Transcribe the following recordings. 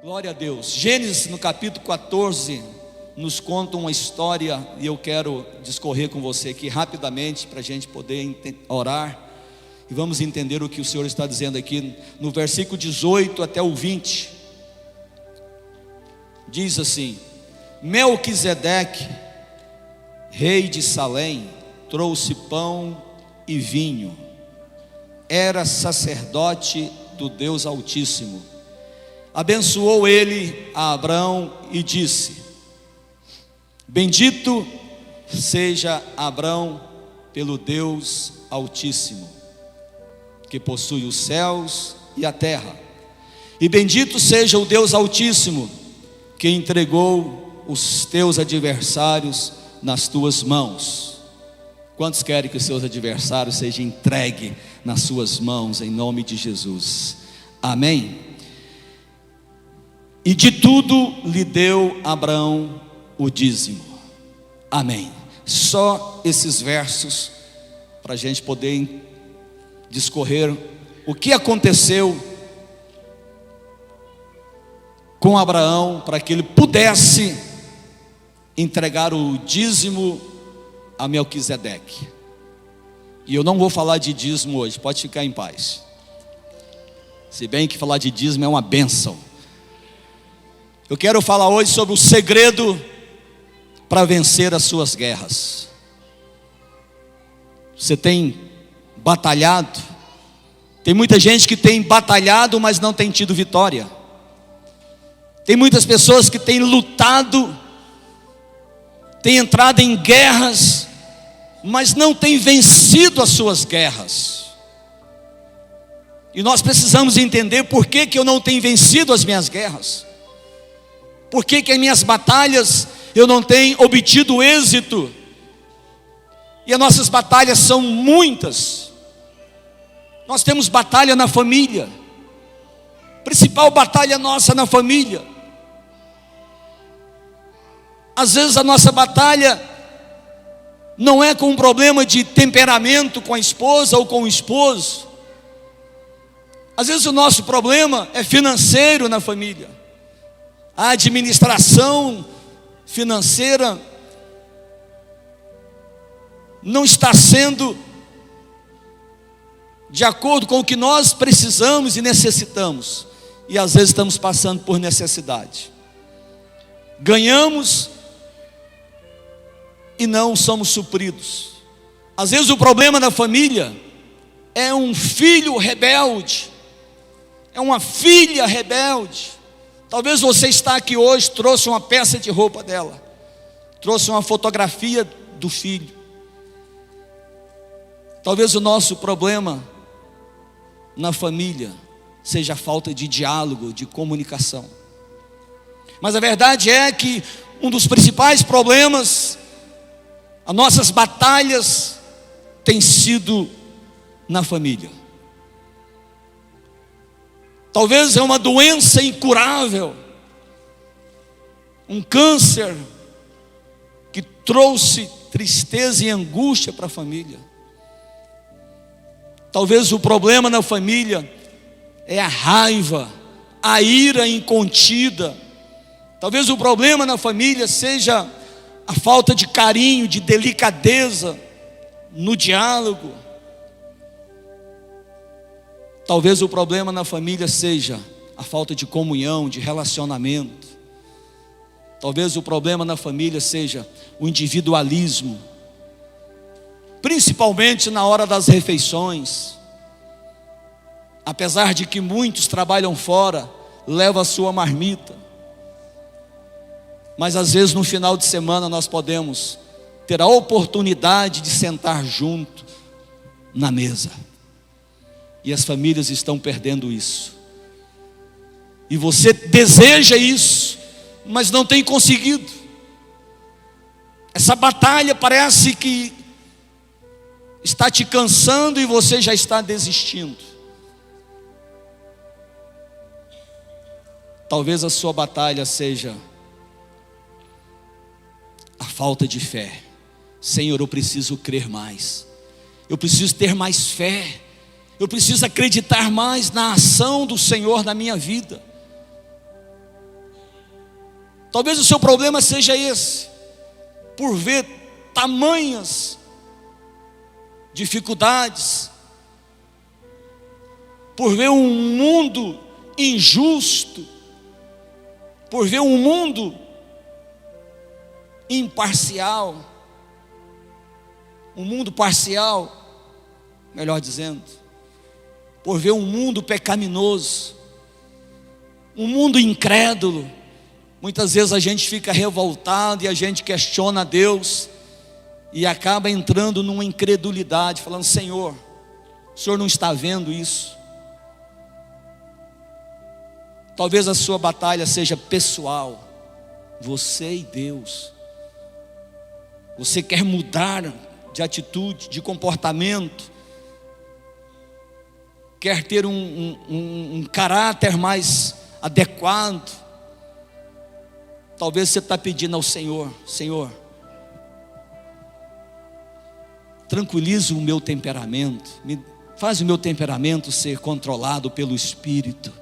Glória a Deus. Gênesis no capítulo 14 nos conta uma história, e eu quero discorrer com você aqui rapidamente para a gente poder orar e vamos entender o que o Senhor está dizendo aqui no versículo 18 até o 20. Diz assim: Melquisedeque, rei de Salém, trouxe pão e vinho. Era sacerdote do Deus Altíssimo. Abençoou ele a Abrão e disse: Bendito seja Abrão pelo Deus Altíssimo, que possui os céus e a terra. E bendito seja o Deus Altíssimo, que entregou os teus adversários nas tuas mãos. Quantos querem que os seus adversários sejam entregues nas suas mãos, em nome de Jesus? Amém? E de tudo lhe deu Abrão o dízimo. Amém. Só esses versos para a gente poder discorrer o que aconteceu com Abraão para que ele pudesse entregar o dízimo a Melquisedeque. E eu não vou falar de dízimo hoje, pode ficar em paz. Se bem que falar de dízimo é uma bênção. Eu quero falar hoje sobre o segredo para vencer as suas guerras. Você tem batalhado? Tem muita gente que tem batalhado, mas não tem tido vitória. Tem muitas pessoas que têm lutado, têm entrado em guerras, mas não têm vencido as suas guerras. E nós precisamos entender por que eu não tenho vencido as minhas guerras. Por que em minhas batalhas eu não tenho obtido êxito? E as nossas batalhas são muitas. Nós temos batalha na família. Principal batalha nossa na família. Às vezes a nossa batalha não é com um problema de temperamento com a esposa ou com o esposo. Às vezes o nosso problema é financeiro na família. A administração financeira não está sendo de acordo com o que nós precisamos e necessitamos. E às vezes estamos passando por necessidade. Ganhamos e não somos supridos. Às vezes o problema da família é um filho rebelde, é uma filha rebelde. Talvez você está aqui hoje, trouxe uma peça de roupa dela, trouxe uma fotografia do filho. Talvez o nosso problema na família seja a falta de diálogo, de comunicação. Mas a verdade é que um dos principais problemas, as nossas batalhas, tem sido na família. Talvez é uma doença incurável, um câncer que trouxe tristeza e angústia para a família. Talvez o problema na família é a raiva, a ira incontida. Talvez o problema na família seja a falta de carinho, de delicadeza no diálogo. Talvez o problema na família seja a falta de comunhão, de relacionamento. Talvez o problema na família seja o individualismo, principalmente na hora das refeições. Apesar de que muitos trabalham fora, levam a sua marmita, mas às vezes no final de semana nós podemos ter a oportunidade de sentar junto na mesa. E as famílias estão perdendo isso. E você deseja isso, mas não tem conseguido. Essa batalha parece que está te cansando e você já está desistindo. Talvez a sua batalha seja a falta de fé. Senhor, eu preciso crer mais. Eu preciso ter mais fé. Eu preciso acreditar mais na ação do Senhor na minha vida. Talvez o seu problema seja esse, por ver tamanhas dificuldades, por ver um mundo injusto, por ver um mundo imparcial, um mundo parcial, melhor dizendo, por ver um mundo pecaminoso, um mundo incrédulo. Muitas vezes a gente fica revoltado e a gente questiona a Deus e acaba entrando numa incredulidade, falando: Senhor, o Senhor não está vendo isso? Talvez a sua batalha seja pessoal, você e Deus. Você quer mudar de atitude, de comportamento, quer ter um caráter mais adequado. Talvez você está pedindo ao Senhor: Senhor, tranquiliza o meu temperamento, faz o meu temperamento ser controlado pelo Espírito.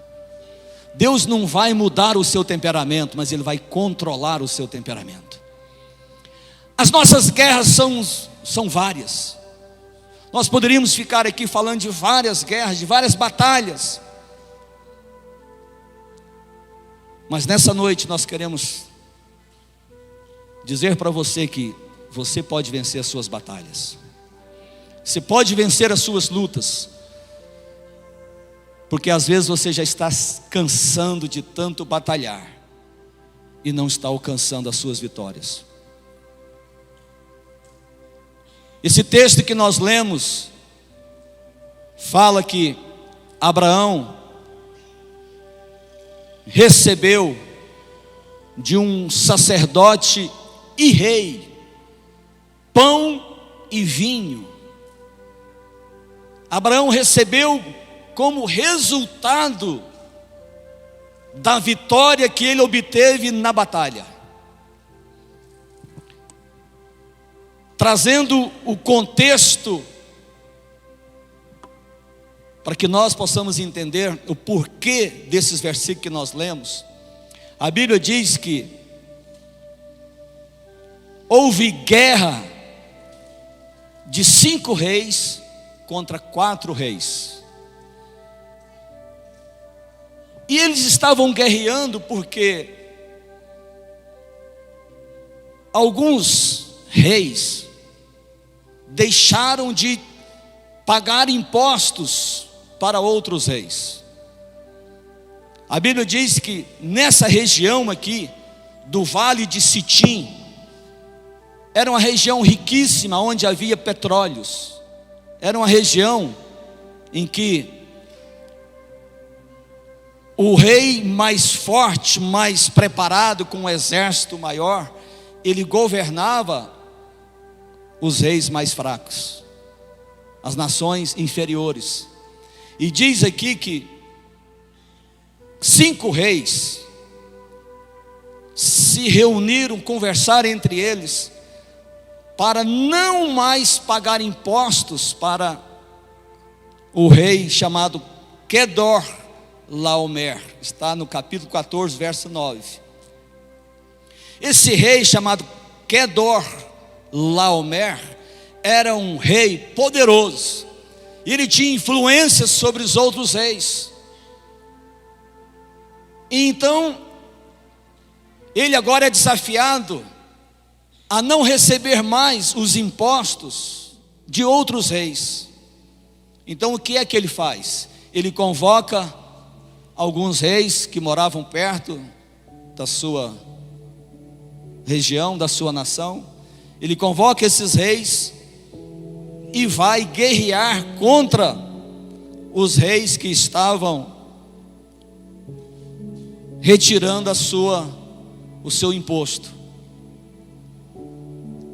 Deus não vai mudar o seu temperamento, mas Ele vai controlar o seu temperamento. As nossas guerras são várias. Nós poderíamos ficar aqui falando de várias guerras, de várias batalhas. Mas nessa noite nós queremos dizer para você que você pode vencer as suas batalhas. Você pode vencer as suas lutas. Porque às vezes você já está cansando de tanto batalhar e não está alcançando as suas vitórias. Esse texto que nós lemos fala que Abraão recebeu de um sacerdote e rei pão e vinho. Abraão recebeu como resultado da vitória que ele obteve na batalha. Trazendo o contexto para que nós possamos entender o porquê desses versículos que nós lemos. A Bíblia diz que houve guerra de 5 reis contra 4 reis. E eles estavam guerreando porque alguns reis deixaram de pagar impostos para outros reis. A Bíblia diz que nessa região aqui, do vale de Sitim, era uma região riquíssima, onde havia petróleos. Era uma região em que o rei mais forte, mais preparado, com um exército maior, ele governava os reis mais fracos, as nações inferiores. E diz aqui que 5 reis se reuniram, conversaram entre eles, para não mais pagar impostos para o rei chamado Quedorlaomer. Está no capítulo 14, verso 9. Esse rei chamado Quedorlaomer era um rei poderoso. Ele tinha influência sobre os outros reis. E então, ele agora é desafiado a não receber mais os impostos de outros reis. Então o que é que ele faz? Ele convoca alguns reis que moravam perto da sua região, da sua nação. Ele convoca esses reis e vai guerrear contra os reis que estavam retirando o seu imposto.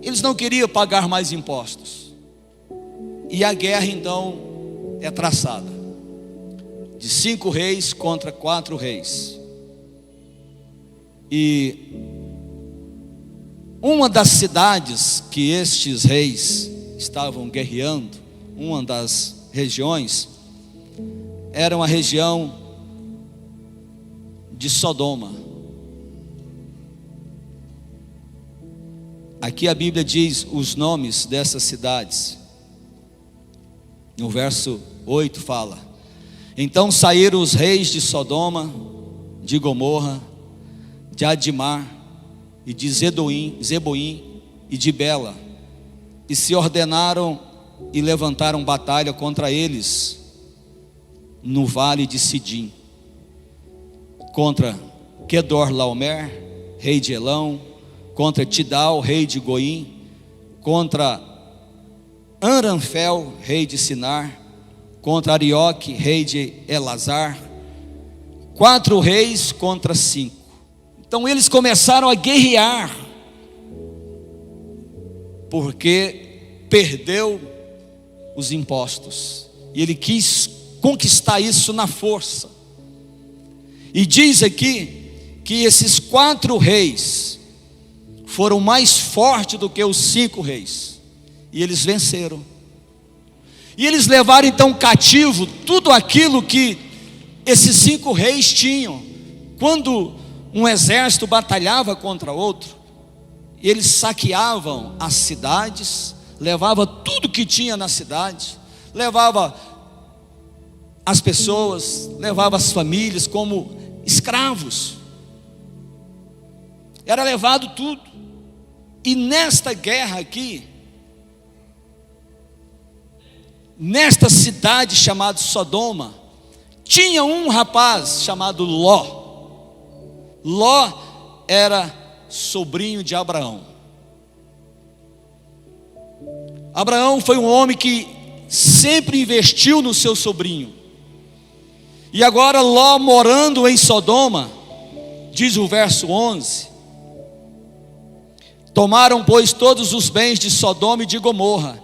Eles não queriam pagar mais impostos. E a guerra então é traçada, de 5 reis contra 4 reis. E uma das cidades que estes reis estavam guerreando, uma das regiões, era uma região de Sodoma. Aqui a Bíblia diz os nomes dessas cidades. No verso 8 fala: então saíram os reis de Sodoma, de Gomorra, de Adimá, e de Zeboim e de Bela, e se ordenaram e levantaram batalha contra eles no vale de Sidim, contra Quedorlaomer, rei de Elão, contra Tidal, rei de Goim, contra Anranfel, rei de Sinar, contra Arioque, rei de Elazar. 4 reis contra 5. Então eles começaram a guerrear, porque perdeu os impostos, e ele quis conquistar isso na força. E diz aqui que esses 4 reis foram mais fortes do que os 5 reis, e eles venceram. E eles levaram então cativo tudo aquilo que esses 5 reis tinham. Quando um exército batalhava contra outro, eles saqueavam as cidades, levava tudo que tinha na cidade, levava as pessoas, levava as famílias como escravos. Era levado tudo. E nesta guerra aqui, nesta cidade chamada Sodoma, tinha um rapaz chamado Ló. Ló era sobrinho de Abraão. Abraão foi um homem que sempre investiu no seu sobrinho. E agora Ló, morando em Sodoma, diz o verso 11: tomaram, pois, todos os bens de Sodoma e de Gomorra,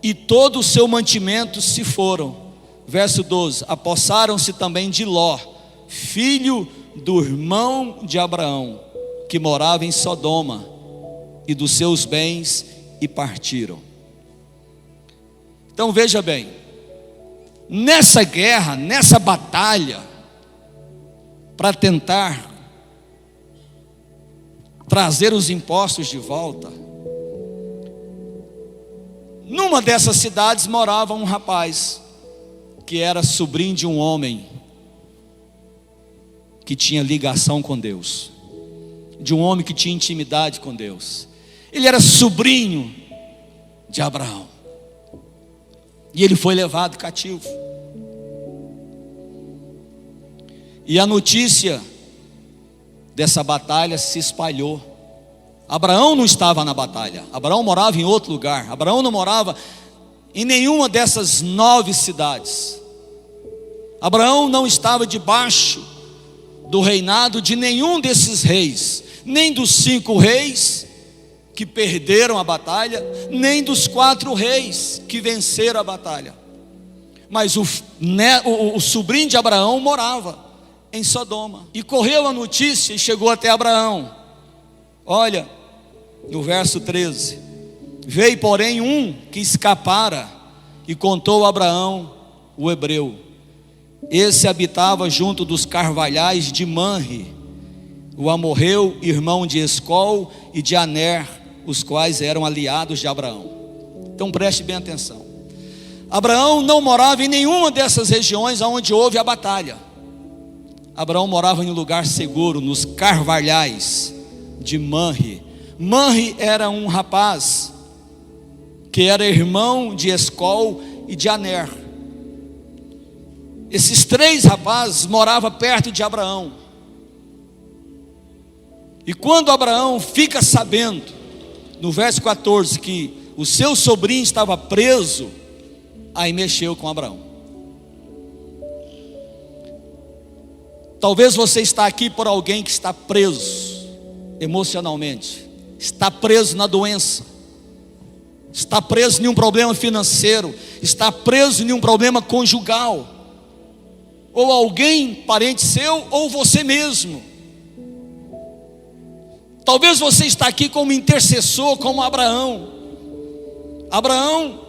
e todo o seu mantimento se foram. Verso 12: apossaram-se também de Ló, filho do irmão de Abraão, que morava em Sodoma, e dos seus bens, e partiram. Então veja bem, nessa guerra, nessa batalha, para tentar trazer os impostos de volta, numa dessas cidades morava um rapaz, que era sobrinho de um homem, que tinha ligação com Deus, de um homem que tinha intimidade com Deus. Ele era sobrinho de Abraão, e ele foi levado cativo. E a notícia dessa batalha se espalhou. Abraão não estava na batalha, Abraão morava em outro lugar. Abraão não morava em nenhuma dessas 9 cidades. Abraão não estava debaixo do reinado de nenhum desses reis, nem dos 5 reis que perderam a batalha, nem dos 4 reis que venceram a batalha. Mas o sobrinho de Abraão morava em Sodoma, e correu a notícia e chegou até Abraão. Olha, no verso 13: veio porém um que escapara, e contou a Abraão, o hebreu. Esse habitava junto dos carvalhais de Manre, o amorreu, irmão de Escol e de Aner, os quais eram aliados de Abraão. Então preste bem atenção. Abraão não morava em nenhuma dessas regiões onde houve a batalha. Abraão morava em um lugar seguro, nos carvalhais de Manre. Manre era um rapaz que era irmão de Escol e de Aner. Esses 3 rapazes moravam perto de Abraão. E quando Abraão fica sabendo, no verso 14, que o seu sobrinho estava preso, aí mexeu com Abraão. Talvez você está aqui por alguém que está preso emocionalmente, está preso na doença, está preso em um problema financeiro, está preso em um problema conjugal, ou alguém, parente seu, ou você mesmo. Talvez você está aqui como intercessor, como Abraão. Abraão,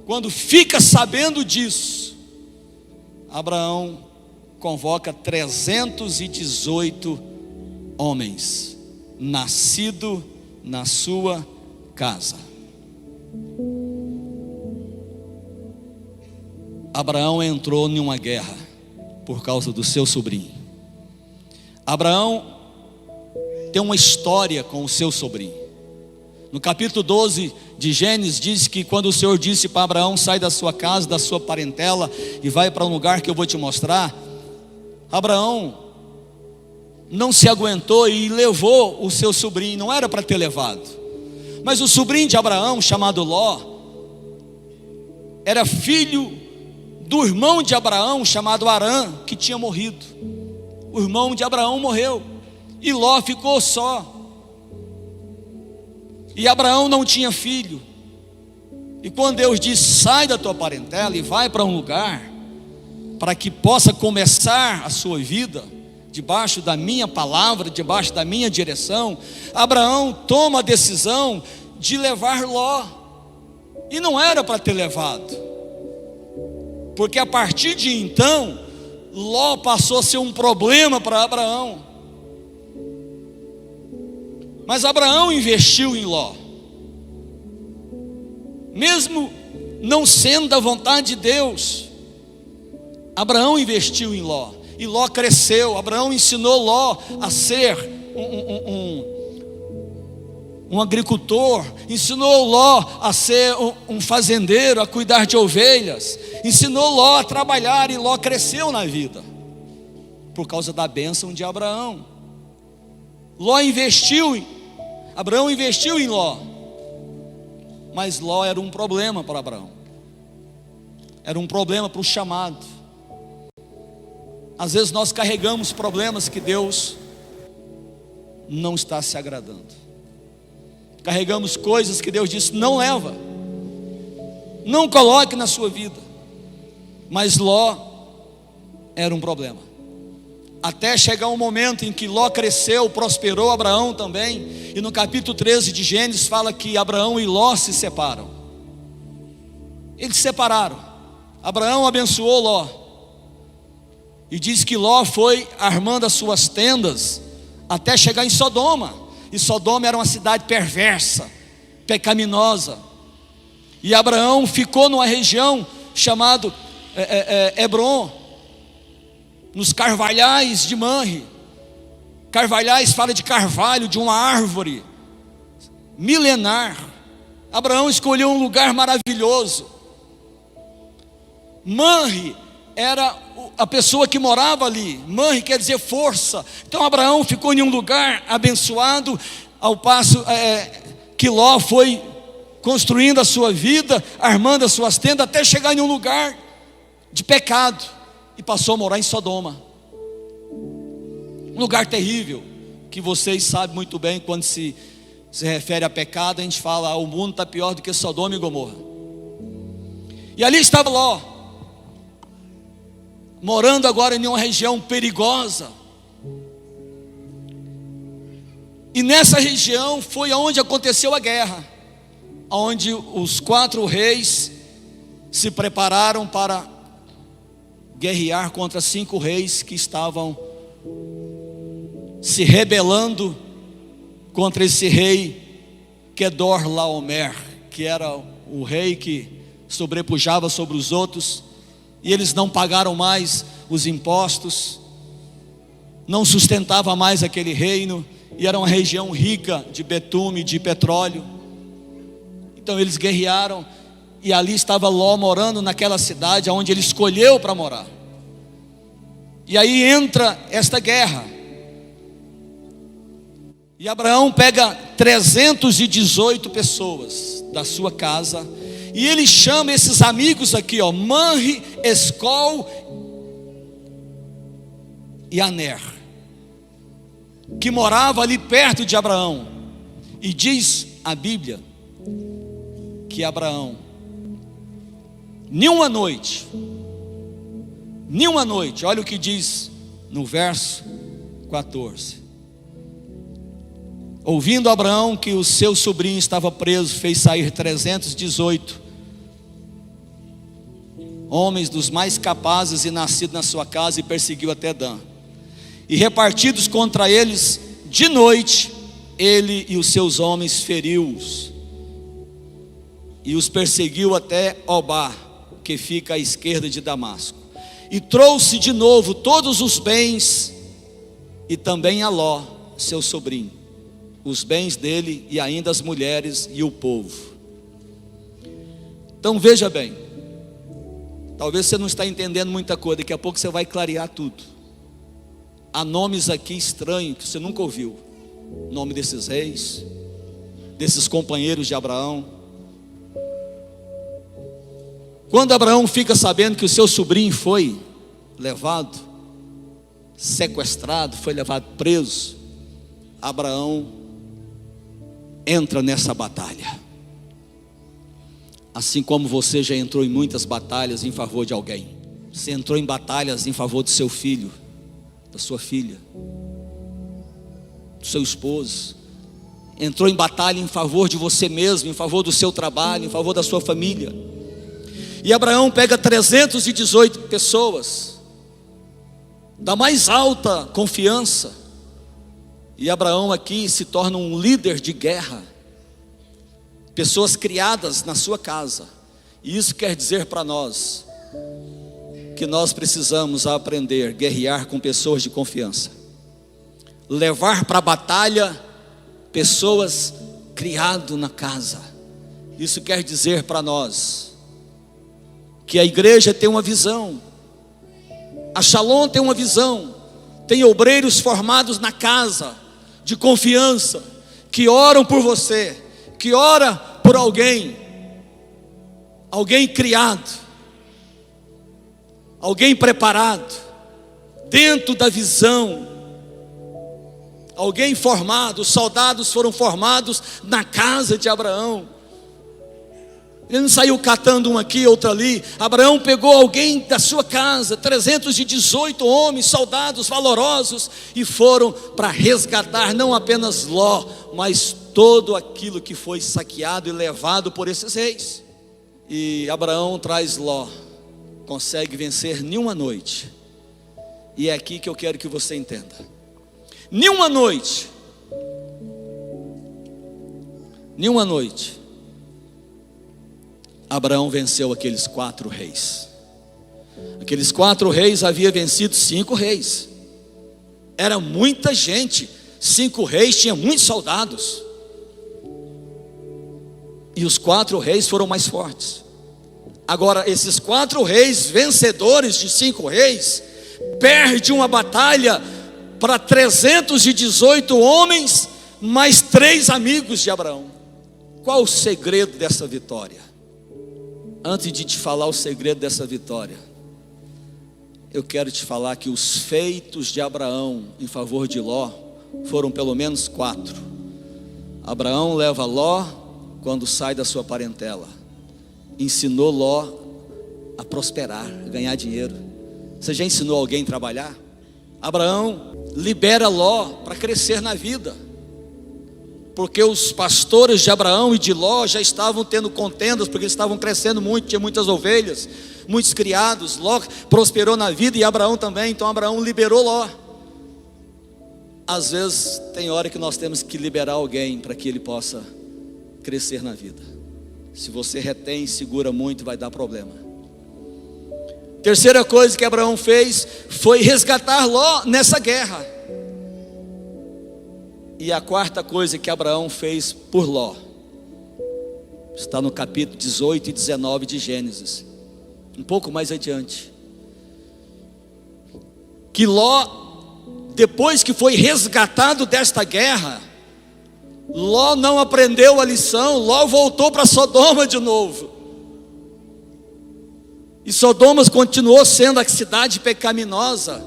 quando fica sabendo disso, Abraão convoca 318 homens, nascido na sua casa. Abraão entrou em uma guerra por causa do seu sobrinho. Abraão tem uma história com o seu sobrinho. No capítulo 12 de Gênesis diz que quando o Senhor disse para Abraão: sai da sua casa, da sua parentela e vai para um lugar que eu vou te mostrar, Abraão não se aguentou e levou o seu sobrinho. Não era para ter levado, mas o sobrinho de Abraão, chamado Ló, era filho do irmão de Abraão, chamado Arã, que tinha morrido. O irmão de Abraão morreu e Ló ficou só. E Abraão não tinha filho. E quando Deus disse: sai da tua parentela e vai para um lugar para que possa começar a sua vida debaixo da minha palavra, debaixo da minha direção, Abraão toma a decisão de levar Ló. E não era para ter levado, porque a partir de então Ló passou a ser um problema para Abraão. Mas Abraão investiu em Ló, mesmo não sendo da vontade de Deus. Abraão investiu em Ló, e Ló cresceu. Abraão ensinou Ló a ser um agricultor, ensinou Ló a ser um fazendeiro, a cuidar de ovelhas, ensinou Ló a trabalhar, e Ló cresceu na vida, por causa da bênção de Abraão. Abraão investiu em Ló, mas Ló era um problema para Abraão, era um problema para o chamado. Às vezes nós carregamos problemas que Deus não está se agradando, carregamos coisas que Deus disse: não leva, não coloque na sua vida. Mas Ló era um problema, até chegar um momento em que Ló cresceu, prosperou, Abraão também. E no capítulo 13 de Gênesis fala que Abraão e Ló se separam. Eles se separaram. Abraão abençoou Ló, e diz que Ló foi armando as suas tendas até chegar em Sodoma. E Sodoma era uma cidade perversa, pecaminosa. E Abraão ficou numa região chamada Hebron, nos carvalhais de Manre. Carvalhais fala de carvalho, de uma árvore milenar. Abraão escolheu um lugar maravilhoso. Manre era a pessoa que morava ali. Manre quer dizer força. Então Abraão ficou em um lugar abençoado, ao passo que Ló foi construindo a sua vida, armando as suas tendas, até chegar em um lugar de pecado, e passou a morar em Sodoma. Um lugar terrível, que vocês sabem muito bem. Quando se refere a pecado, a gente fala: o mundo está pior do que Sodoma e Gomorra. E ali estava Ló, morando agora em uma região perigosa. E nessa região foi onde aconteceu a guerra, onde os 4 reis se prepararam para guerrear contra 5 reis que estavam se rebelando contra esse rei Quedorlaomer, que era o rei que sobrepujava sobre os outros. E eles não pagaram mais os impostos, não sustentava mais aquele reino, e era uma região rica de betume, de petróleo. Então eles guerrearam, e ali estava Ló morando naquela cidade onde ele escolheu para morar. E aí entra esta guerra, e Abraão pega 318 pessoas da sua casa, e ele chama esses amigos aqui, Manre, Escol e Aner, que morava ali perto de Abraão. E diz a Bíblia que Abraão, nenhuma noite, olha o que diz no verso 14: ouvindo Abraão que o seu sobrinho estava preso, fez sair 318 homens dos mais capazes e nascidos na sua casa, e perseguiu até Dan. E repartidos contra eles de noite, ele e os seus homens feriu-os, e os perseguiu até Obá, que fica à esquerda de Damasco. E trouxe de novo todos os bens, e também a Ló, seu sobrinho, os bens dele, e ainda as mulheres e o povo. Então veja bem, talvez você não está entendendo muita coisa, daqui a pouco você vai clarear tudo. Há nomes aqui estranhos que você nunca ouviu, o nome desses reis, desses companheiros de Abraão. Quando Abraão fica sabendo que o seu sobrinho foi levado, sequestrado, foi levado preso, Abraão entra nessa batalha. Assim como você já entrou em muitas batalhas em favor de alguém. Você entrou em batalhas em favor do seu filho, da sua filha, do seu esposo. Entrou em batalha em favor de você mesmo, em favor do seu trabalho, em favor da sua família. E Abraão pega 318 pessoas da mais alta confiança, e Abraão aqui se torna um líder de guerra. Pessoas criadas na sua casa. E isso quer dizer para nós que nós precisamos aprender a guerrear com pessoas de confiança, levar para a batalha pessoas criadas na casa. Isso quer dizer para nós que a igreja tem uma visão, a Shalom tem uma visão, tem obreiros formados na casa, de confiança, que oram por você, que ora por alguém criado, alguém preparado, dentro da visão, alguém formado. Os soldados foram formados na casa de Abraão. Ele não saiu catando um aqui, outro ali. Abraão pegou alguém da sua casa, 318 homens, soldados valorosos, e foram para resgatar não apenas Ló, mas todo aquilo que foi saqueado e levado por esses reis. E Abraão traz Ló, consegue vencer nenhuma noite. E é aqui que eu quero que você entenda. Nenhuma noite, Abraão venceu aqueles 4 reis. Aqueles 4 reis haviam vencido 5 reis. Era muita gente. 5 reis tinha muitos soldados. E os 4 reis foram mais fortes. Agora esses 4 reis, vencedores de 5 reis, perdem uma batalha para 318 homens, mais 3 amigos de Abraão. Qual o segredo dessa vitória? Antes de te falar o segredo dessa vitória, eu quero te falar que os feitos de Abraão em favor de Ló foram pelo menos 4. Abraão leva Ló quando sai da sua parentela, ensinou Ló a prosperar, a ganhar dinheiro. Você já ensinou alguém a trabalhar? Abraão libera Ló para crescer na vida, porque os pastores de Abraão e de Ló já estavam tendo contendas, porque eles estavam crescendo muito, tinha muitas ovelhas, muitos criados. Ló prosperou na vida e Abraão também, então Abraão liberou Ló. Às vezes tem hora que nós temos que liberar alguém para que ele possa crescer na vida. Se você retém e segura muito, vai dar problema. Terceira coisa que Abraão fez foi resgatar Ló nessa guerra. E a quarta coisa que Abraão fez por Ló está no capítulo 18 e 19 de Gênesis, um pouco mais adiante. Que Ló, depois que foi resgatado desta guerra, Ló não aprendeu a lição. Ló voltou para Sodoma de novo. E Sodoma continuou sendo a cidade pecaminosa.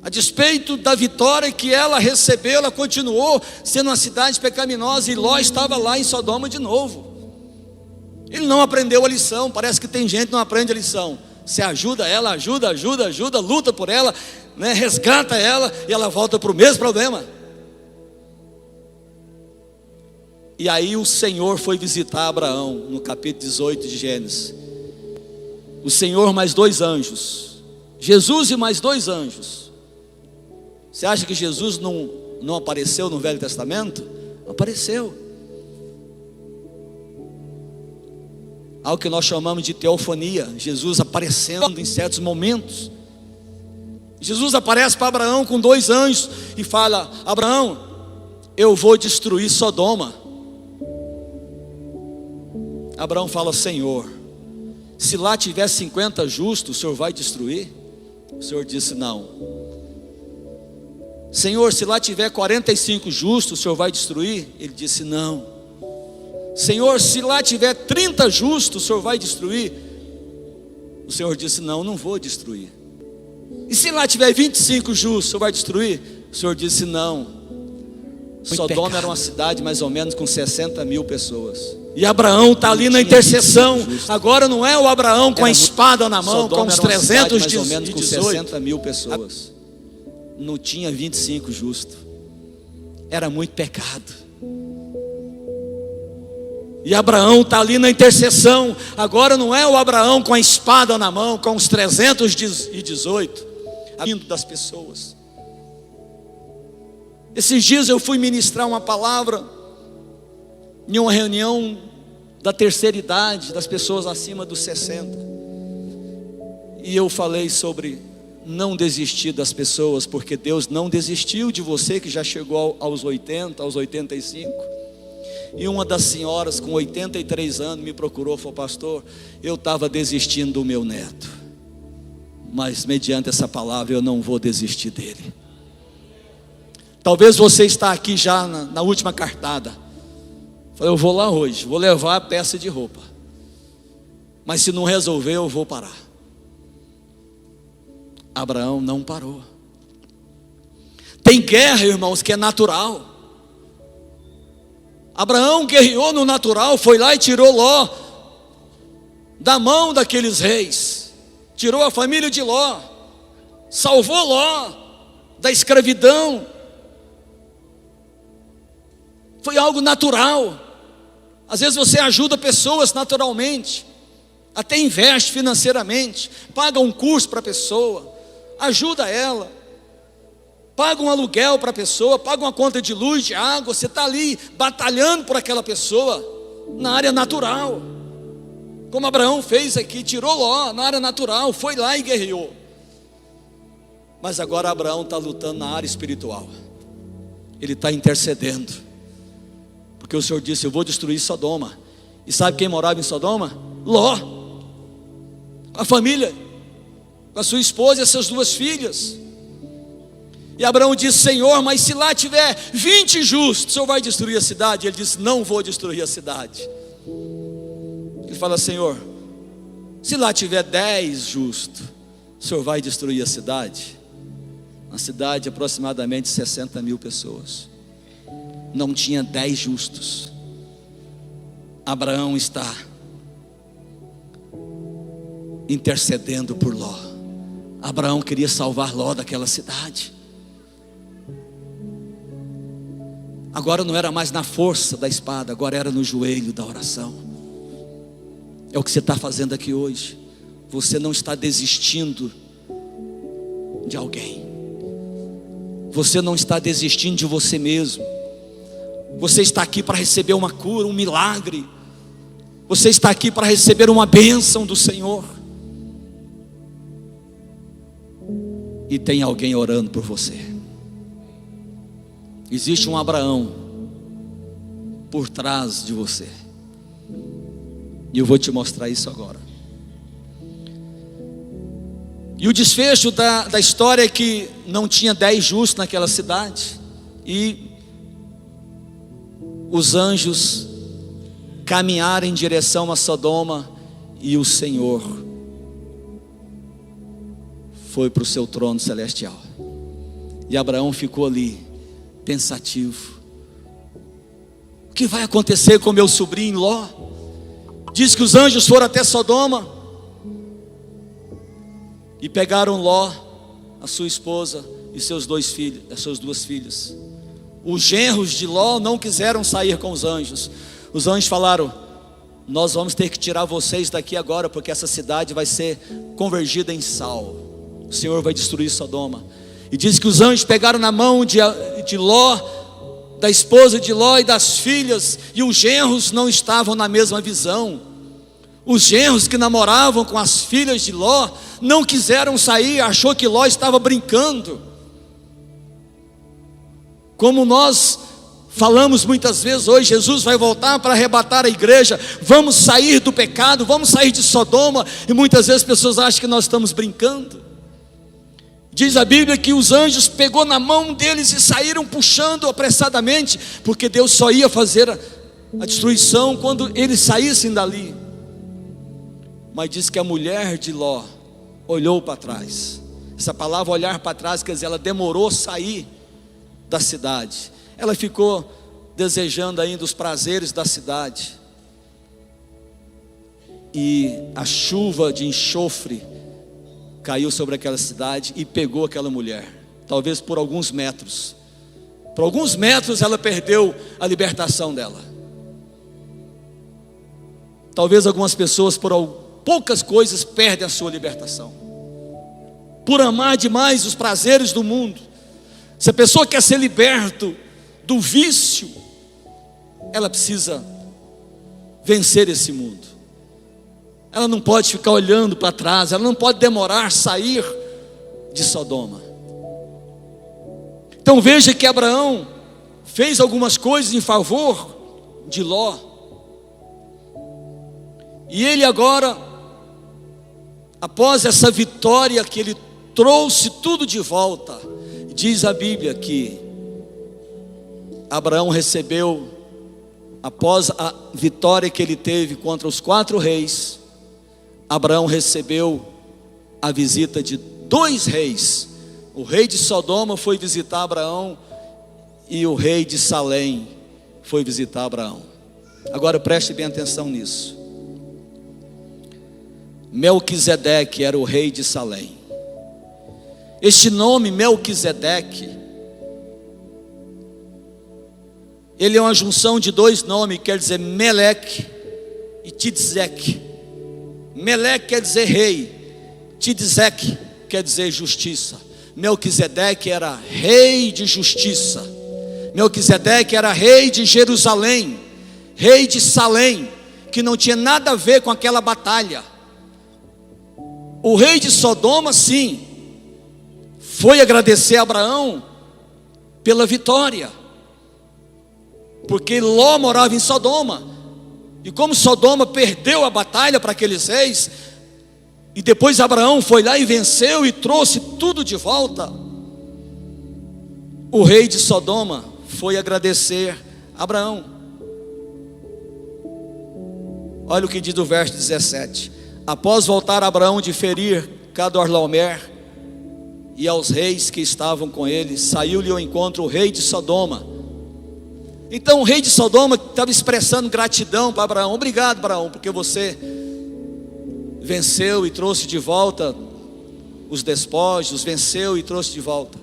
A despeito da vitória que ela recebeu, ela continuou sendo uma cidade pecaminosa. E Ló estava lá em Sodoma de novo. Ele não aprendeu a lição. Parece que tem gente que não aprende a lição. Você ajuda ela, ajuda, luta por ela, né? Resgata ela, e ela volta para o mesmo problema. E aí o Senhor foi visitar Abraão, no capítulo 18 de Gênesis. O Senhor mais 2 anjos, Jesus e mais 2 anjos. Você acha que Jesus não apareceu no Velho Testamento? Apareceu. algo que nós chamamos de teofania, Jesus aparecendo em certos momentos. Jesus aparece para Abraão com 2 anjos e fala: Abraão, eu vou destruir Sodoma. Abraão fala: Senhor, se lá tiver 50 justos, o Senhor vai destruir? O Senhor disse: não. Senhor, se lá tiver 45 justos, o Senhor vai destruir? Ele disse: não. Senhor, se lá tiver 30 justos, o Senhor vai destruir? O Senhor disse: não, não vou destruir. E se lá tiver 25 justos, o Senhor vai destruir? O Senhor disse: não. Sodoma era uma cidade mais ou menos com 60 mil pessoas. E Abraão está ali na intercessão. Agora não é o Abraão com a espada na mão, com os 318. Mais ou menos com 60 mil pessoas. Não tinha 25 justos. Era muito pecado. E Abraão está ali na intercessão. Agora não é o Abraão com a espada na mão, com os 318, vindo das pessoas. Esses dias eu fui ministrar uma palavra em uma reunião da terceira idade, das pessoas acima dos 60. E eu falei sobre não desistir das pessoas, porque Deus não desistiu de você que já chegou aos 80, aos 85. E uma das senhoras com 83 anos me procurou e falou: pastor, eu estava desistindo do meu neto, mas mediante essa palavra eu não vou desistir dele. Talvez você está aqui já na última cartada. Falei: eu vou lá hoje, vou levar a peça de roupa, mas se não resolver eu vou parar. Abraão não parou. Tem guerra, irmãos, que é natural. Abraão guerreou no natural, foi lá e tirou Ló da mão daqueles reis, tirou a família de Ló, salvou Ló da escravidão. Foi algo natural. Às vezes você ajuda pessoas naturalmente, até investe financeiramente, paga um curso para a pessoa, ajuda ela, paga um aluguel para a pessoa, paga uma conta de luz, de água. Você está ali batalhando por aquela pessoa na área natural, como Abraão fez aqui, tirou Ló na área natural, foi lá e guerreou. Mas agora Abraão está lutando na área espiritual. Ele está intercedendo, porque o Senhor disse: eu vou destruir Sodoma. E sabe quem morava em Sodoma? Ló, a família, com a sua esposa e as suas 2 filhas. E Abraão disse: Senhor, mas se lá tiver 20 justos, o Senhor vai destruir a cidade? Ele disse: não vou destruir a cidade. Ele fala: Senhor, se lá tiver 10 justos, o Senhor vai destruir a cidade? Uma cidade de aproximadamente 60 mil pessoas. Não tinha 10 justos. Abraão está intercedendo por Ló. Abraão queria salvar Ló daquela cidade. Agora não era mais na força da espada, agora era no joelho da oração. É o que você está fazendo aqui hoje. Você não está desistindo de alguém. Você não está desistindo de você mesmo. Você está aqui para receber uma cura, um milagre. Você está aqui para receber uma bênção do Senhor. E tem alguém orando por você. Existe um Abraão por trás de você. E eu vou te mostrar isso agora. E o desfecho da história é que não tinha 10 justos naquela cidade. E os anjos caminharam em direção a Sodoma. E o Senhor foi para o seu trono celestial. E Abraão ficou ali, pensativo. O que vai acontecer com meu sobrinho Ló? Diz que os anjos foram até Sodoma e pegaram Ló, a sua esposa e seus 2 filhos, as suas 2 filhas. Os genros de Ló não quiseram sair com os anjos. Os anjos falaram: nós vamos ter que tirar vocês daqui agora, porque essa cidade vai ser convergida em sal. O Senhor vai destruir Sodoma. E diz que os anjos pegaram na mão de Ló, da esposa de Ló e das filhas, e os genros não estavam na mesma visão. Os genros que namoravam com as filhas de Ló não quiseram sair, achou que Ló estava brincando. Como nós falamos muitas vezes hoje, Jesus vai voltar para arrebatar a igreja, vamos sair do pecado, vamos sair de Sodoma, e muitas vezes as pessoas acham que nós estamos brincando. Diz a Bíblia que os anjos pegou na mão deles e saíram puxando apressadamente, porque Deus só ia fazer a destruição quando eles saíssem dali. Mas diz que a mulher de Ló olhou para trás. Essa palavra olhar para trás quer dizer, ela demorou a sair da cidade. Ela ficou desejando ainda os prazeres da cidade. E a chuva de enxofre caiu sobre aquela cidade e pegou aquela mulher. Talvez por alguns metros. Por alguns metros ela perdeu a libertação dela. Talvez algumas pessoas por poucas coisas perdem a sua libertação. Por amar demais os prazeres do mundo. Se a pessoa quer ser liberto do vício, ela precisa vencer esse mundo. Ela não pode ficar olhando para trás, ela não pode demorar a sair de Sodoma. Então veja que Abraão fez algumas coisas em favor de Ló. E ele agora, após essa vitória que ele trouxe tudo de volta, diz a Bíblia que Abraão recebeu, após a vitória que ele teve contra os 4 reis, Abraão recebeu a visita de 2 reis. O rei de Sodoma foi visitar Abraão e o rei de Salém foi visitar Abraão. Agora preste bem atenção nisso. Melquisedeque era o rei de Salém. Este nome Melquisedeque, ele é uma junção de 2 nomes, quer dizer Meleque e Tidzeque. Meleque quer dizer rei, Tidzeque quer dizer justiça. Melquisedeque era rei de justiça. Melquisedeque era rei de Jerusalém, rei de Salém, que não tinha nada a ver com aquela batalha. O rei de Sodoma, sim, foi agradecer a Abraão pela vitória, porque Ló morava em Sodoma, e como Sodoma perdeu a batalha para aqueles reis, e depois Abraão foi lá e venceu e trouxe tudo de volta, o rei de Sodoma foi agradecer a Abraão. Olha o que diz o verso 17: após voltar Abraão de ferir Cadorlaomer e aos reis que estavam com ele, saiu-lhe ao encontro o rei de Sodoma. Então o rei de Sodoma estava expressando gratidão para Abraão. Obrigado, Abraão, porque você venceu e trouxe de volta os despojos, venceu e trouxe de volta.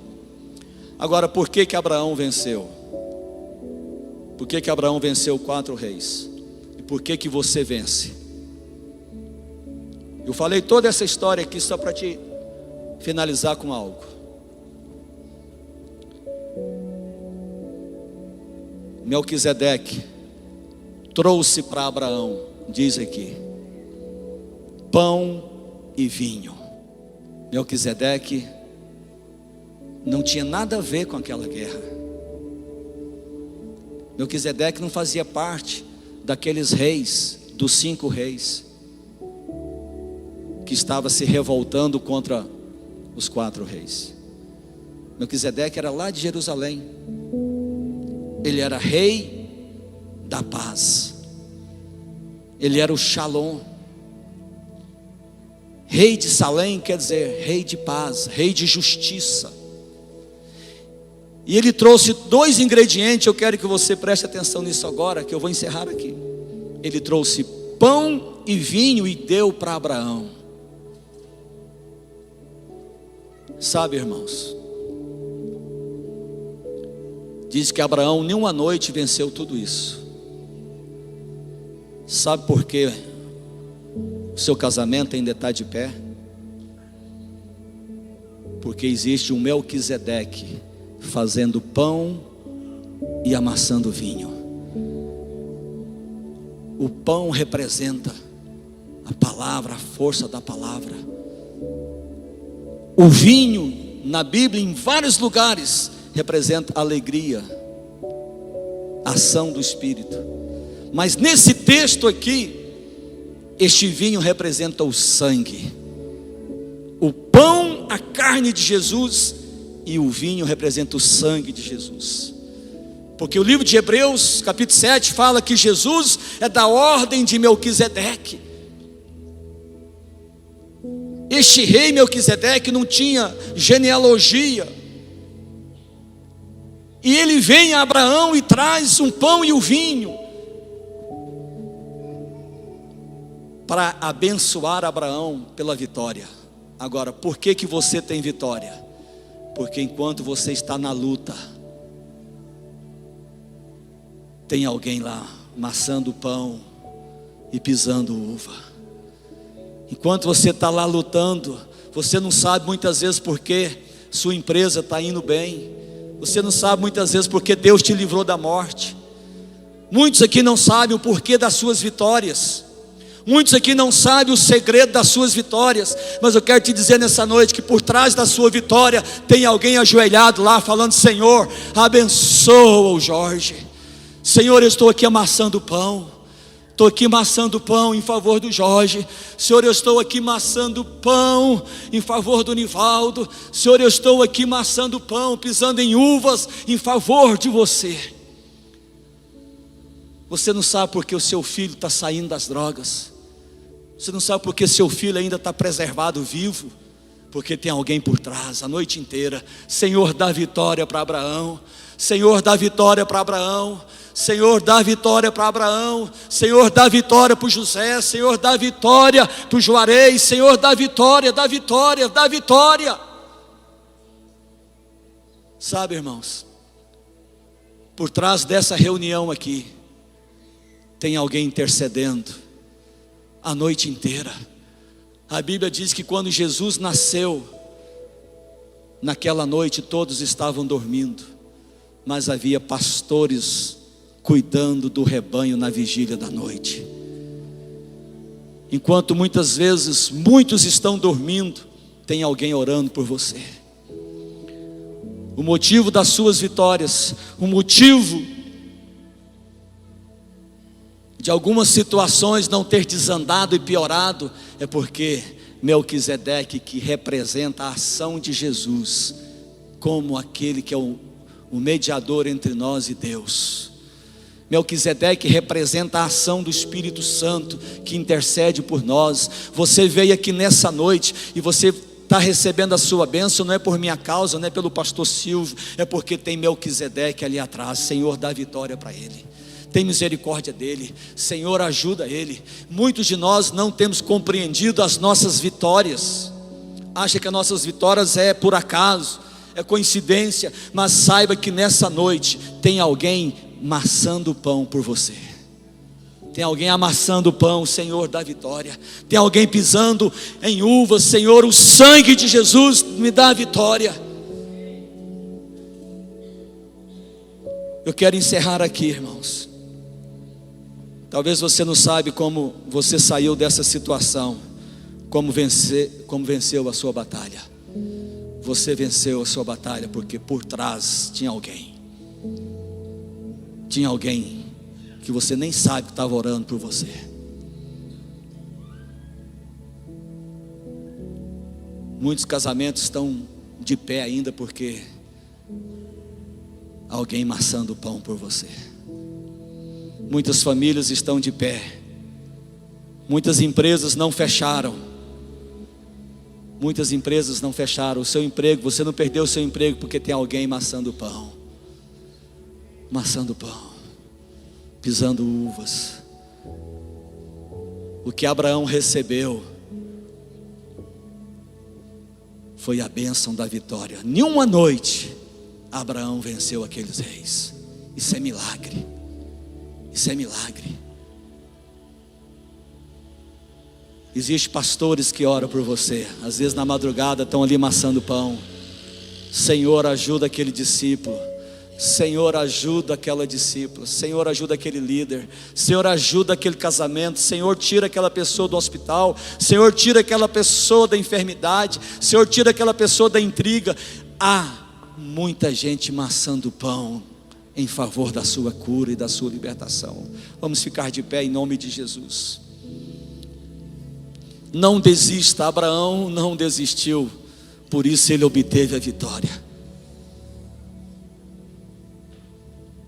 Agora, por que Abraão venceu? Por que Abraão venceu 4 reis? E por que você vence? Eu falei toda essa história aqui só para te finalizar com algo. Melquisedeque trouxe para Abraão, diz aqui, pão e vinho. Melquisedeque não tinha nada a ver com aquela guerra. Melquisedeque não fazia parte daqueles reis, dos 5 reis, que estava se revoltando contra os 4 reis. Melquisedeque era lá de Jerusalém. Ele era rei da paz. Ele era o Shalom. Rei de Salém quer dizer rei de paz, rei de justiça. E ele trouxe 2 ingredientes. Eu quero que você preste atenção nisso agora, que eu vou encerrar aqui. Ele trouxe pão e vinho e deu para Abraão. Sabe, irmãos, diz que Abraão nem uma noite venceu tudo isso. Sabe por quê o seu casamento ainda está de pé? Porque existe um Melquisedeque fazendo pão e amassando vinho. O pão representa A palavra, a força da palavra. O vinho, na Bíblia, em vários lugares, representa alegria, ação do Espírito. Mas nesse texto aqui, este vinho representa o sangue. O pão, a carne de Jesus, e o vinho representa o sangue de Jesus. Porque o livro de Hebreus, capítulo 7, fala que Jesus é da ordem de Melquisedeque. Este rei Melquisedeque não tinha genealogia. E ele vem a Abraão e traz um pão e o vinho para abençoar Abraão pela vitória. Agora, por que você tem vitória? Porque enquanto você está na luta, tem alguém lá amassando pão e pisando uva. Enquanto você está lá lutando, você não sabe muitas vezes porque sua empresa está indo bem. Você não sabe muitas vezes porque Deus te livrou da morte. Muitos aqui não sabem o porquê das suas vitórias. Muitos aqui não sabem o segredo das suas vitórias. Mas eu quero te dizer nessa noite que por trás da sua vitória tem alguém ajoelhado lá falando: Senhor, abençoa o Jorge. Senhor, eu estou aqui amassando pão. Estou aqui amassando pão em favor do Jorge. Senhor, eu estou aqui amassando pão em favor do Nivaldo. Senhor, eu estou aqui amassando pão, pisando em uvas em favor de você. Você não sabe porque o seu filho está saindo das drogas. Você não sabe porque seu filho ainda está preservado vivo. Porque tem alguém por trás a noite inteira. Senhor, dá vitória para Abraão. Senhor, dá vitória para Abraão. Senhor, dá vitória para Abraão. Senhor, dá vitória para o José. Senhor, dá vitória para o Juarez. Senhor, dá vitória, dá vitória, dá vitória. Sabe, irmãos, por trás dessa reunião aqui tem alguém intercedendo a noite inteira. A Bíblia diz que quando Jesus nasceu, naquela noite todos estavam dormindo, mas havia pastores cuidando do rebanho na vigília da noite. Enquanto muitas vezes muitos estão dormindo, tem alguém orando por você. O motivo das suas vitórias, o motivo de algumas situações não ter desandado e piorado, é porque Melquisedeque, que representa a ação de Jesus, como aquele que é o mediador entre nós e Deus. Melquisedeque representa a ação do Espírito Santo que intercede por nós. Você veio aqui nessa noite e você está recebendo a sua bênção, não é por minha causa, não é pelo pastor Silvio, é porque tem Melquisedeque ali atrás. Senhor, dá vitória para ele. Tem misericórdia dele. Senhor, ajuda ele. Muitos de nós não temos compreendido as nossas vitórias. Acha que as nossas vitórias é por acaso, é coincidência. Mas saiba que nessa noite tem alguém amassando o pão por você. Tem alguém amassando o pão. Senhor, dá vitória. Tem alguém pisando em uvas. Senhor, o sangue de Jesus me dá vitória. Eu quero encerrar aqui, irmãos. Talvez você não sabe como você saiu dessa situação, como venceu a sua batalha. Você venceu a sua batalha porque por trás tinha alguém. Tinha alguém que você nem sabe que estava orando por você. Muitos casamentos estão de pé ainda porque alguém amassando o pão por você. Muitas famílias estão de pé. Muitas empresas não fecharam. Muitas empresas não fecharam. O seu emprego, você não perdeu o seu emprego porque tem alguém amassando o pão. Amassando o pão, pisando uvas. O que Abraão recebeu foi a bênção da vitória. Em uma noite Abraão venceu aqueles reis. Isso é milagre. Isso é milagre. Existem pastores que oram por você. Às vezes na madrugada estão ali amassando pão. Senhor, ajuda aquele discípulo. Senhor, ajuda aquela discípula. Senhor, ajuda aquele líder. Senhor, ajuda aquele casamento. Senhor, tira aquela pessoa do hospital. Senhor, tira aquela pessoa da enfermidade. Senhor, tira aquela pessoa da intriga. Há muita gente maçando pão em favor da sua cura e da sua libertação. Vamos ficar de pé em nome de Jesus. Não desista. Abraão não desistiu, por isso ele obteve a vitória.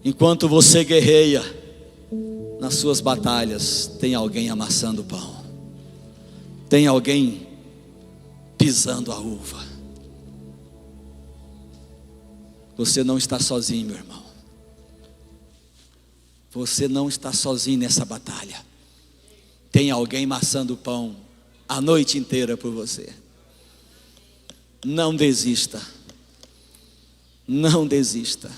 Enquanto você guerreia nas suas batalhas, tem alguém amassando pão, tem alguém pisando a uva. Você não está sozinho, meu irmão. Você não está sozinho nessa batalha. Tem alguém amassando pão a noite inteira por você. Não desista. Não desista.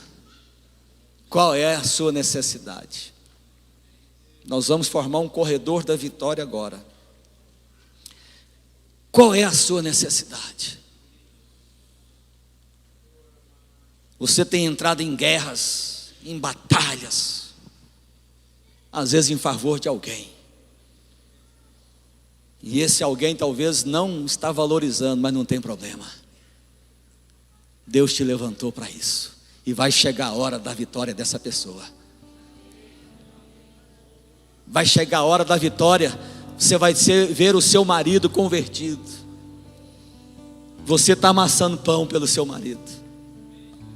Qual é a sua necessidade? Nós vamos formar um corredor da vitória agora. Qual é a sua necessidade? Você tem entrado em guerras, em batalhas, às vezes em favor de alguém. E esse alguém talvez não está valorizando, mas não tem problema. Deus te levantou para isso. E vai chegar a hora da vitória dessa pessoa. Vai chegar a hora da vitória. Você vai ver o seu marido convertido. Você está amassando pão pelo seu marido.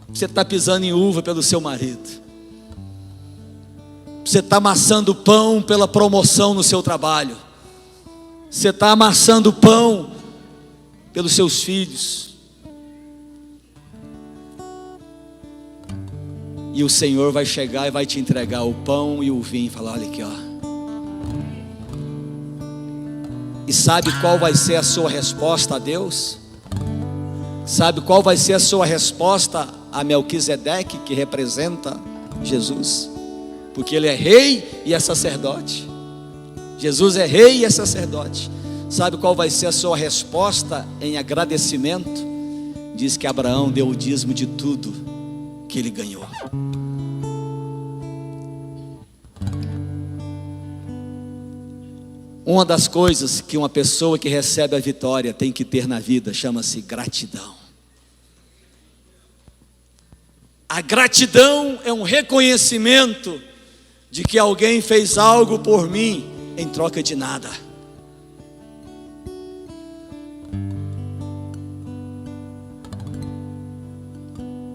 Você está pisando em uva pelo seu marido. Você está amassando pão pela promoção no seu trabalho. Você está amassando pão pelos seus filhos. E o Senhor vai chegar e vai te entregar o pão e o vinho e falar: olha aqui, ó. E sabe qual vai ser a sua resposta a Deus? Sabe qual vai ser a sua resposta a Melquisedeque, que representa Jesus? Porque ele é rei e é sacerdote. Jesus é rei e é sacerdote. Sabe qual vai ser a sua resposta em agradecimento? Diz que Abraão deu o dízimo de tudo que ele ganhou. Uma das coisas que uma pessoa que recebe a vitória tem que ter na vida chama-se gratidão. A gratidão é um reconhecimento de que alguém fez algo por mim em troca de nada.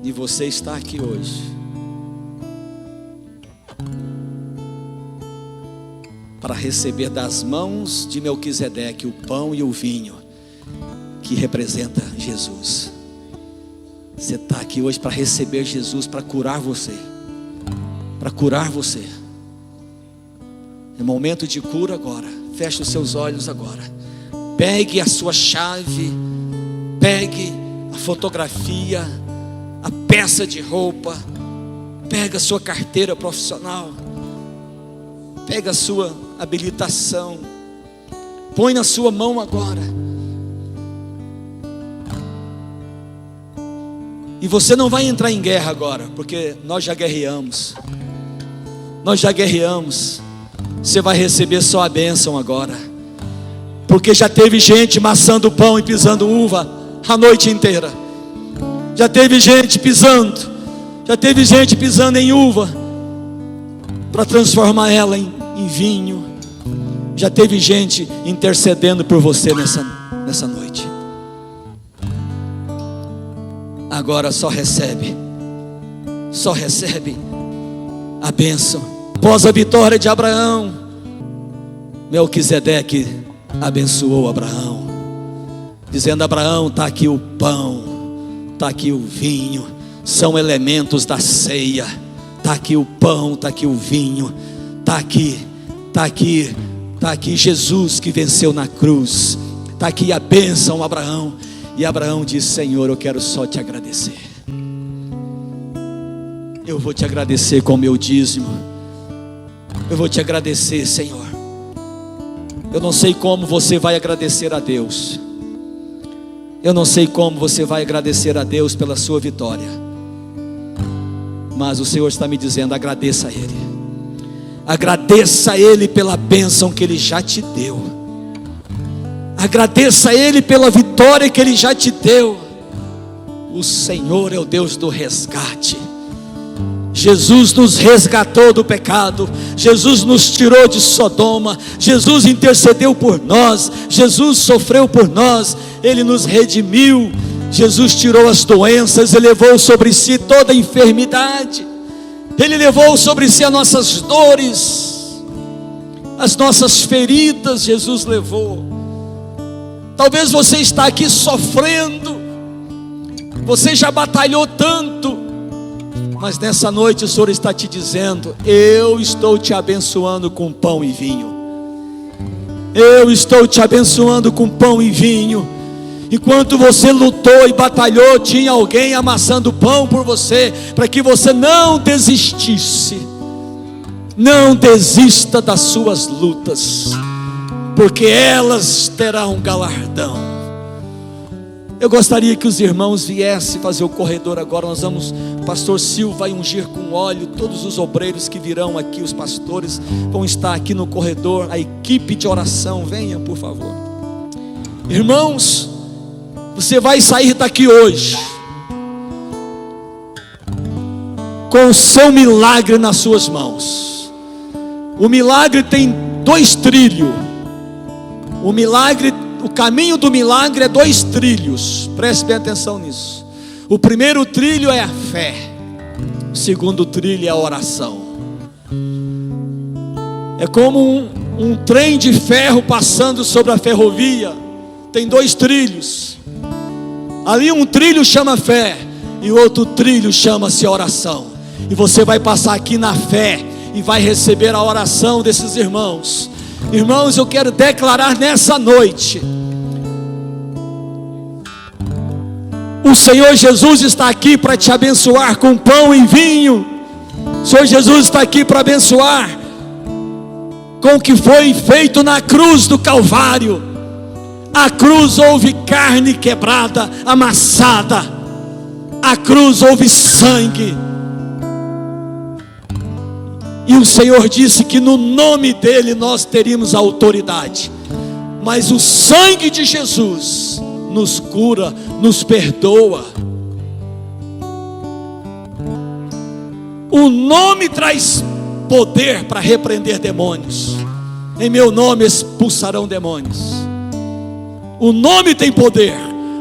E você está aqui hoje para receber das mãos de Melquisedeque o pão e o vinho que representa Jesus. Você está aqui hoje para receber Jesus, para curar você. Para curar você. É momento de cura agora. Feche os seus olhos agora. Pegue a sua chave. Pegue a fotografia, a peça de roupa. Pega a sua carteira profissional. Pega a sua habilitação. Põe na sua mão agora. E você não vai entrar em guerra agora, porque nós já guerreamos. Nós já guerreamos. Você vai receber só a bênção agora. Porque já teve gente maçando pão e pisando uva a noite inteira. Já teve gente pisando. Já teve gente pisando em uva para transformar ela em vinho. Já teve gente intercedendo por você nessa noite. Agora só recebe a bênção. Após a vitória de Abraão, Melquisedeque abençoou Abraão, dizendo: Abraão, está aqui o pão, está aqui o vinho, são elementos da ceia. Está aqui o pão, está aqui o vinho, está aqui Jesus que venceu na cruz, está aqui a bênção, Abraão. E Abraão disse: Senhor, eu quero só te agradecer. Eu vou te agradecer com o meu dízimo. Eu vou te agradecer, Senhor. Eu não sei como você vai agradecer a Deus. Eu não sei como você vai agradecer a Deus pela sua vitória. Mas o Senhor está me dizendo: agradeça a Ele. Agradeça a Ele pela bênção que Ele já te deu. Agradeça a Ele pela vitória que Ele já te deu. O Senhor é o Deus do resgate. Jesus nos resgatou do pecado. Jesus nos tirou de Sodoma. Jesus intercedeu por nós. Jesus sofreu por nós. Ele nos redimiu. Jesus tirou as doenças. Ele levou sobre si toda a enfermidade. Ele levou sobre si as nossas dores, as nossas feridas. Jesus levou. Talvez você está aqui sofrendo. Você já batalhou tanto, mas nessa noite o Senhor está te dizendo: eu estou te abençoando com pão e vinho. Eu estou te abençoando com pão e vinho. Enquanto você lutou e batalhou, tinha alguém amassando pão por você, para que você não desistisse. Não desista das suas lutas, porque elas terão um galardão. Eu gostaria que os irmãos viessem fazer o corredor agora. Nós vamos, o pastor Silvio vai ungir com óleo todos os obreiros que virão aqui. Os pastores vão estar aqui no corredor. A equipe de oração, venha por favor. Irmãos, você vai sair daqui hoje com o seu milagre nas suas mãos. O milagre tem 2 trilhos. O caminho do milagre é 2 trilhos. Preste bem atenção nisso. O primeiro trilho é a fé. O segundo trilho é a oração. É como um trem de ferro passando sobre a ferrovia. Tem 2 trilhos. Ali um trilho chama fé e o outro trilho chama-se oração. E você vai passar aqui na fé e vai receber a oração desses irmãos. Irmãos, eu quero declarar nessa noite: o Senhor Jesus está aqui para te abençoar com pão e vinho. O Senhor Jesus está aqui para abençoar com o que foi feito na cruz do Calvário. A cruz houve carne quebrada, amassada. A cruz houve sangue. E o Senhor disse que no nome dele nós teríamos autoridade. Mas o sangue de Jesus nos cura, nos perdoa. O nome traz poder para repreender demônios. Em meu nome expulsarão demônios. O nome tem poder,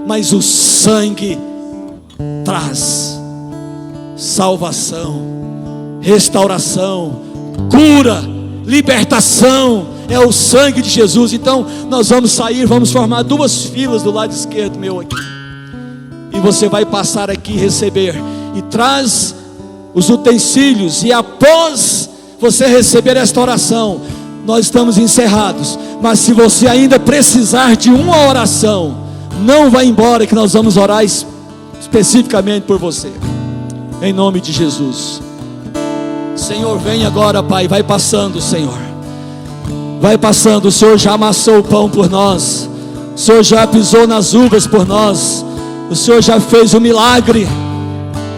mas o sangue traz salvação, restauração, cura, libertação. É o sangue de Jesus. Então nós vamos sair, vamos formar 2 filas do lado esquerdo meu aqui. E você vai passar aqui e receber. E traz os utensílios. E após você receber esta oração, nós estamos encerrados. Mas se você ainda precisar de uma oração, não vá embora, que nós vamos orar especificamente por você. Em nome de Jesus. Senhor, vem agora, Pai. Vai passando, Senhor. Vai passando. O Senhor já amassou o pão por nós. O Senhor já pisou nas uvas por nós. O Senhor já fez o milagre.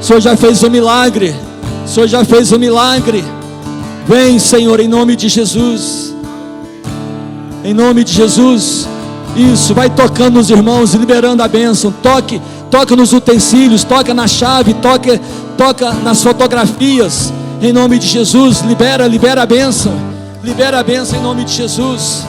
O Senhor já fez o milagre. O Senhor já fez o milagre. Vem, Senhor, em nome de Jesus. Em nome de Jesus. Isso, vai tocando nos irmãos, liberando a bênção. Toca nos utensílios, toca na chave, toca nas fotografias. Em nome de Jesus, libera a bênção. Libera a bênção em nome de Jesus.